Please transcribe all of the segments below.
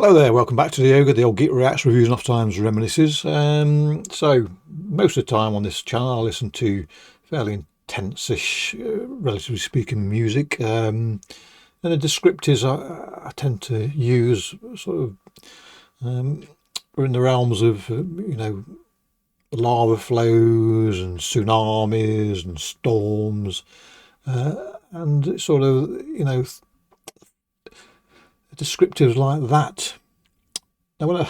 Hello there, welcome back to the Ogre, the old Geek Reacts, Reviews and Oft-Times Reminisces. So, most of the time on this channel I listen to fairly intense-ish, relatively speaking, music. And the descriptors I tend to use sort of are in the realms of, lava flows and tsunamis and storms. And sort of, descriptives like that. Now, when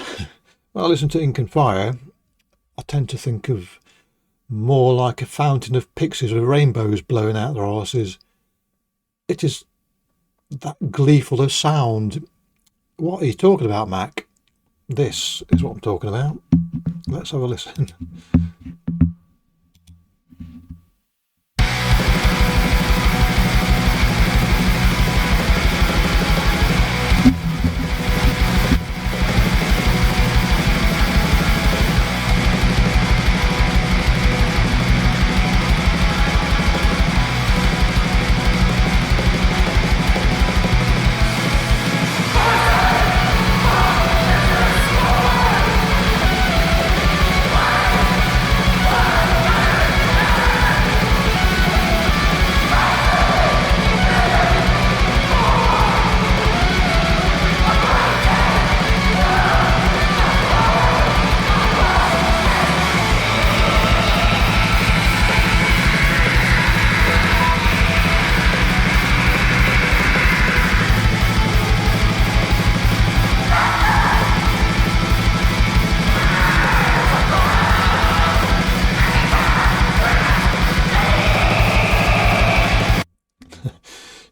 I listen to Ink and Fire, I tend to think of more like a fountain of pixies with rainbows blowing out their arses. It is that gleeful a sound. What are you talking about, Mac? This is what I'm talking about. Let's have a listen.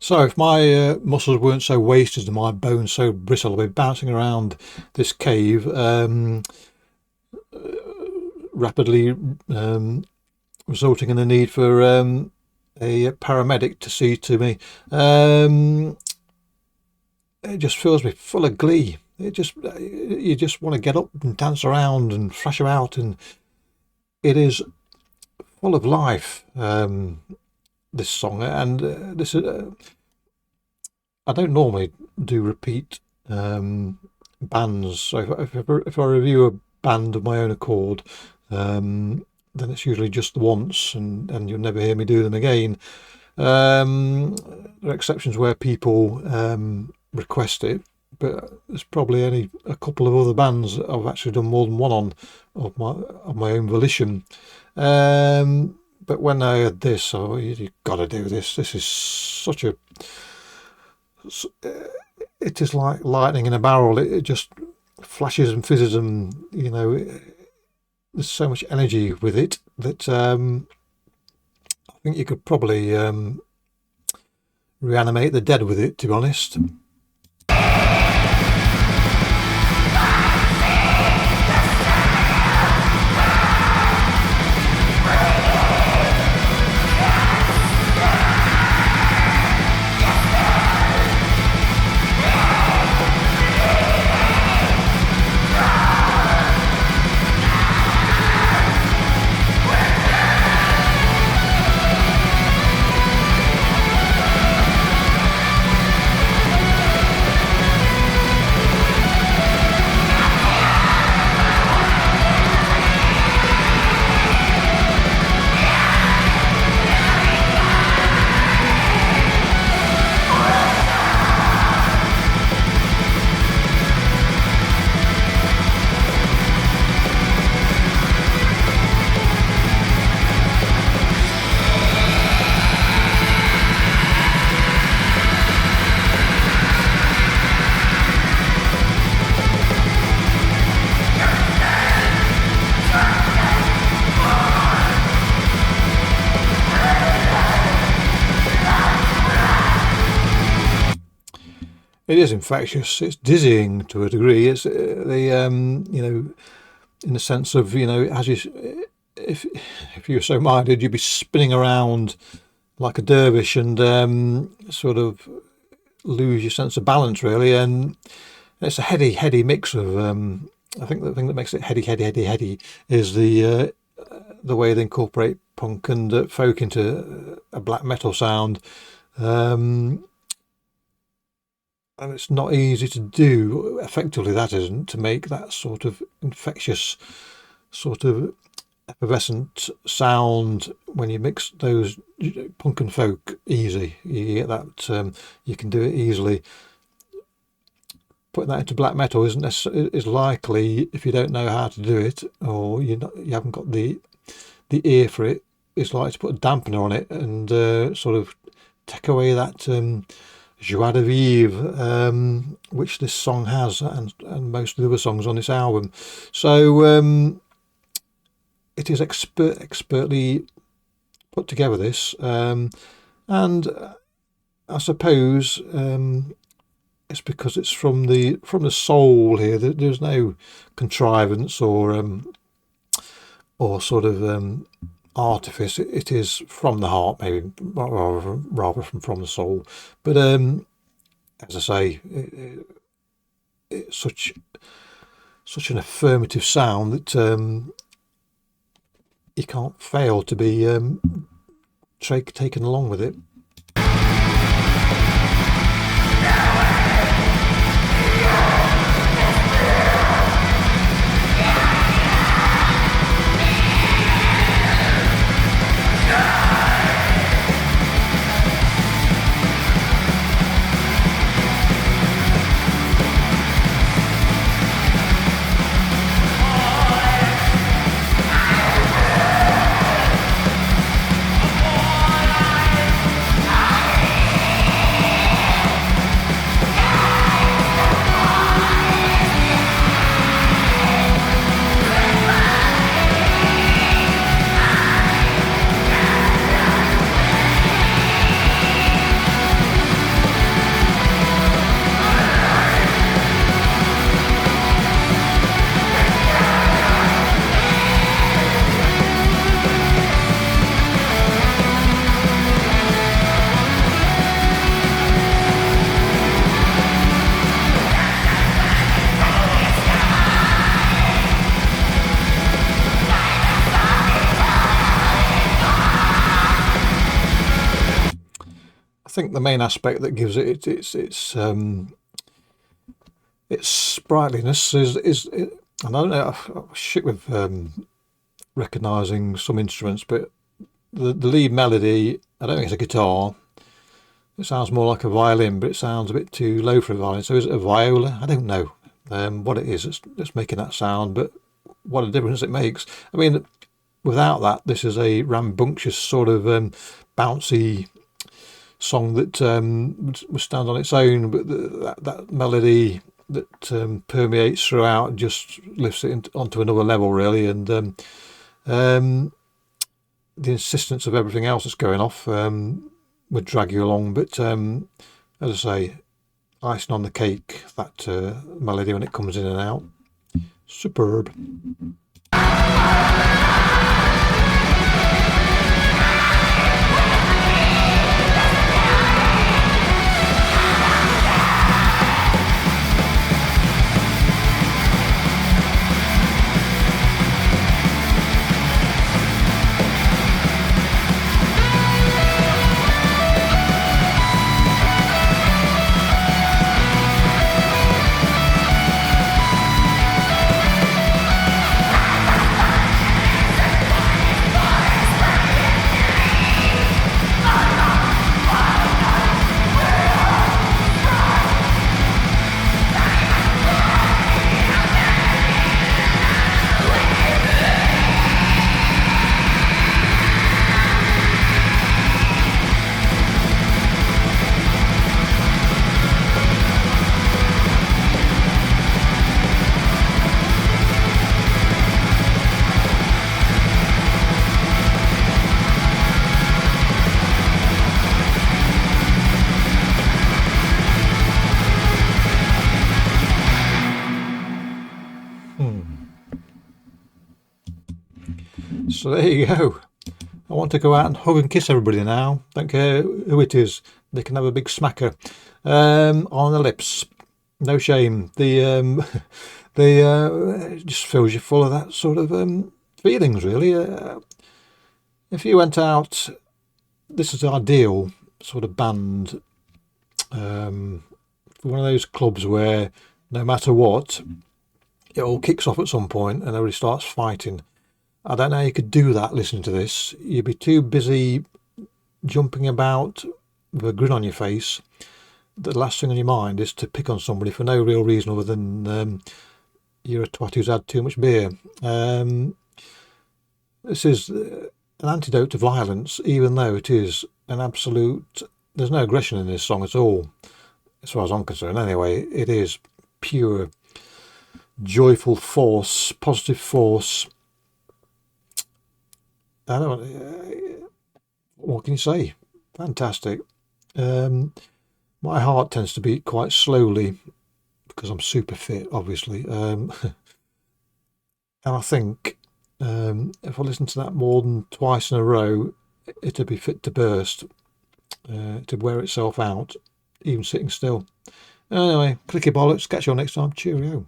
So if my muscles weren't so wasted and my bones so brittle, I'd be bouncing around this cave rapidly, resulting in the need for a paramedic to see to me. It just fills me full of glee. You just want to get up and dance around and thrash about, and it is full of life. This song, and this is. I don't normally do repeat bands, so if I review a band of my own accord, then it's usually just once, and you'll never hear me do them again. There are exceptions where people request it, but there's probably only a couple of other bands that I've actually done more than one on of my own volition. But when I heard this, you've got to do this. This is such a... It is like lightning in a barrel. It just flashes and fizzes, and there's so much energy with it that I think you could probably reanimate the dead with it, to be honest. It is infectious. It's dizzying to a degree. It's in the sense of, as you, if you were so minded, you'd be spinning around like a dervish and sort of lose your sense of balance, really. And it's a heady mix of. I think the thing that makes it heady is the way they incorporate punk and folk into a black metal sound. and it's not easy to do effectively, that isn't, to make that sort of infectious, sort of effervescent sound when you mix those punk and folk easy. You get that, you can do it easily. Putting that into black metal is likely, if you don't know how to do it, or you haven't got the ear for it, it's likely to put a dampener on it and sort of take away that joie de vivre, which this song has, and most of the other songs on this album. So it is expertly put together, this, and I suppose it's because it's from the soul here. There's no contrivance or sort of artifice. It is from the heart, maybe rather from the soul. But as I say, it's such an affirmative sound that you can't fail to be taken along with it. I think the main aspect that gives it its sprightliness is and I don't know, I'm shit with recognising some instruments, but the lead melody, I don't think it's a guitar. It sounds more like a violin, but it sounds a bit too low for a violin. So is it a viola? I don't know what it is. It's making that sound, but what a difference it makes. I mean, without that, this is a rambunctious sort of bouncy song that would stand on its own, but that melody that permeates throughout just lifts it onto another level, really. And the insistence of everything else that's going off would drag you along. But as I say, icing on the cake, that melody when it comes in and out, superb. So there you go. I want to go out and hug and kiss everybody now. Don't care who it is. They can have a big smacker on the lips. No shame. The it just fills you full of that sort of feelings, really. If you went out, this is the ideal sort of band one of those clubs where no matter what, it all kicks off at some point and everybody starts fighting. I don't know how you could do that listening to this. You'd be too busy jumping about with a grin on your face. The last thing on your mind is to pick on somebody for no real reason other than you're a twat who's had too much beer. This is an antidote to violence, even though it is an absolute... There's no aggression in this song at all, as far as I'm concerned. Anyway, it is pure joyful force, positive force. I don't. What can you say? Fantastic. My heart tends to beat quite slowly because I'm super fit, obviously. And I think if I listen to that more than twice in a row, it'd be fit to burst, to wear itself out, even sitting still. Anyway, clicky bollocks. Catch you all next time. Cheerio.